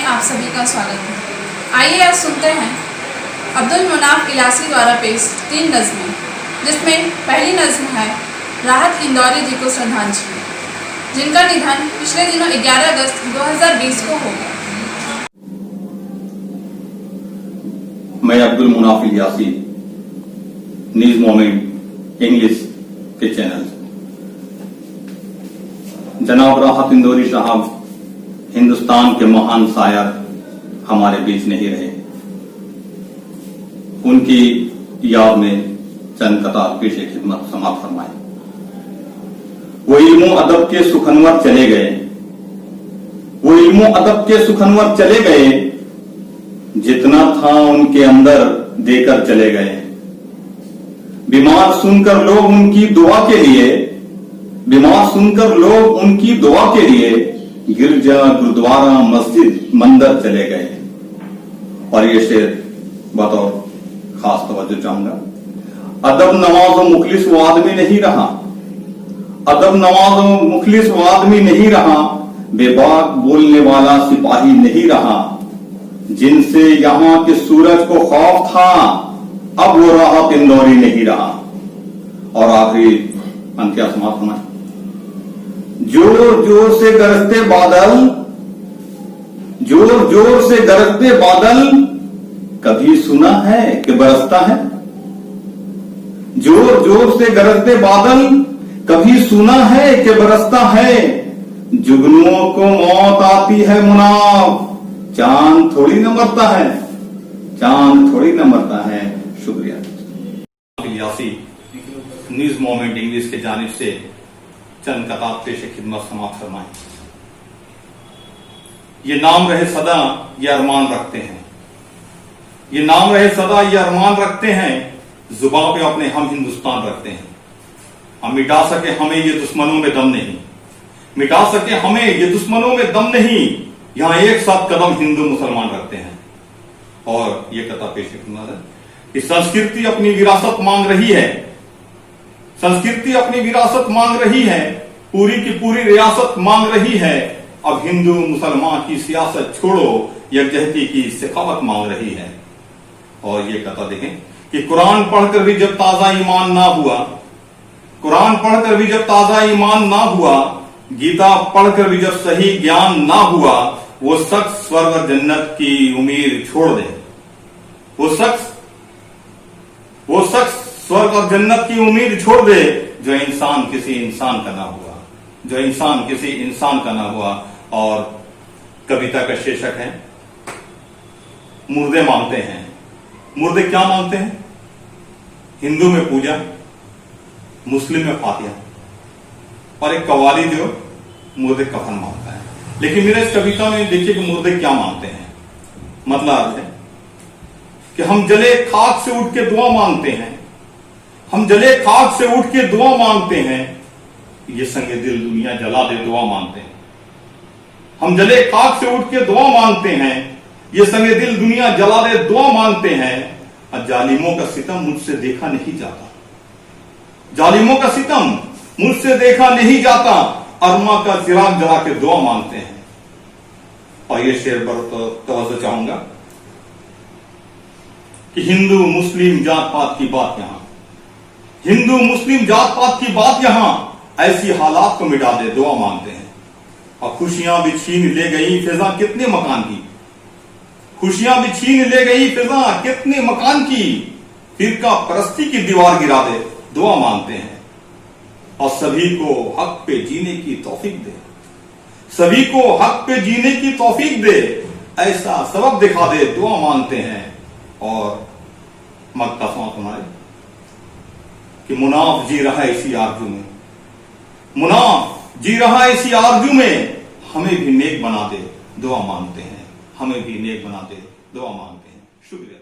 आप सभी का स्वागत है। आइए आज सुनते हैं अब्दुल मुनाफ इलासी द्वारा पेश 3 नज़्में, जिसमें पहली नज़्म है राहत इंदौरी जी को श्रद्धांजलि, जिनका निधन पिछले दिनों 11 अगस्त 2020 को हो गया। मैं Abdul Munaf Ilasi news moment English के चैनल जनाब राहत इंदौरी साहब हिंदुस्तान के महान शायर हमारे बीच नहीं रहे। उनकी याद में चंद कतार पेश खिदमत समाप्त फरमाए। वो इल्मो अदब के सुखनवर चले गए, वो इल्मो अदब के सुखनवर चले गए, जितना था उनके अंदर देकर चले गए। बीमार सुनकर लोग उनकी दुआ के लिए, बीमार सुनकर लोग उनकी दुआ के लिए गिरजा गुरुद्वारा मस्जिद मंदिर चले गए। और ये शेर बतौर खास तवज्जो चाहूंगा। अदब नवाज मुखलिस वो आदमी नहीं रहा, अदब नवाज मुखलिस वो आदमी नहीं रहा, बेबाक बोलने वाला सिपाही नहीं रहा। जिनसे यहां के सूरज को खौफ था, अब वो राहत इंदौरी नहीं रहा। और आखिरी अंत्या समाप्त होना, जोर जोर से गरजते बादल, जोर जोर से गरजते बादल, कभी सुना है कि बरसता है? जोर जोर से गरजते बादल, कभी सुना है कि बरसता है? जुगनुओं को मौत आती है मुनाफ, चांद थोड़ी न मरता है, चांद थोड़ी न मरता है। शुक्रिया। इलियासी न्यूज मोमेंट इंग्लिश के जानिब से चंद कताब पेश खिदमत समाप्त फरमाए। ये नाम रहे सदा ये अरमान रखते हैं, ये नाम रहे सदा ये अरमान रखते हैं, जुबान पे अपने हम हिंदुस्तान रखते हैं। हम मिटा सके हमें ये दुश्मनों में दम नहीं, मिटा सके हमें ये दुश्मनों में दम नहीं, यहां एक साथ कदम हिंदू मुसलमान रखते हैं। और ये कताब पेश खिदमत है कि संस्कृति अपनी विरासत मांग रही है, संस्कृति अपनी विरासत मांग रही है, पूरी की पूरी रियासत मांग रही है। अब हिंदू मुसलमान की सियासत छोड़ो, यकजहती की सखावत मांग रही है। और ये कथा देखें कि कुरान पढ़कर भी जब ताजा ईमान ना हुआ, कुरान पढ़कर भी जब ताजा ईमान ना हुआ, गीता पढ़कर भी जब सही ज्ञान ना हुआ, वो शख्स स्वर्ग और जन्नत की उम्मीद छोड़ दे, वो शख्स स्वर्ग और जन्नत की उम्मीद छोड़ दे, जो इंसान किसी इंसान का ना हुआ, जो इंसान किसी इंसान का ना हुआ। और कविता का शीर्षक है मुर्दे मांगते हैं। मुर्दे क्या मांगते हैं? हिंदू में पूजा, मुस्लिम में फातिहा, और एक कव्वाली जो मुर्दे कफन मांगता है। लेकिन मेरे इस कविता में देखिए कि मुर्दे क्या मांगते हैं। मतलब है कि हम जले खाक से उठ के दुआ मांगते हैं, हम जले खाक से उठ के दुआ मांगते हैं, ये संगे दिल दुनिया जला दे दुआ मांगते हैं। हम जले खाक से उठ के दुआ मांगते हैं, ये संगे दिल दुनिया जला दे दुआ मांगते हैं। जालिमों का सितम मुझसे देखा नहीं जाता, जालिमों का सितम मुझसे देखा नहीं जाता, अरमा का चिराग जला के दुआ मांगते हैं। और ये शेर पर तो तवज्जो चाहूंगा कि हिंदू मुस्लिम जात पात की बात यहां, हिंदू मुस्लिम जात पात की बात यहां, ऐसी हालात को मिटा दे दुआ मांगते हैं। और खुशियां भी छीन ले गई फिजा कितने मकान की, खुशियां भी छीन ले गई फिजा कितने मकान की, फिरका परस्ती की दीवार गिरा दे दुआ मांगते हैं। और सभी को हक पे जीने की तौफीक दे, सभी को हक पे जीने की तौफीक दे, ऐसा सबक दिखा दे दुआ मांगते हैं। और मक्का तुम्हारे कि मुनाफ जी रहा है इसी आरजू में, मुनाफ जी रहा है इसी आरजू में, हमें भी नेक बना दे दुआ मांगते हैं, हमें भी नेक बना दे दुआ मांगते हैं। शुक्रिया।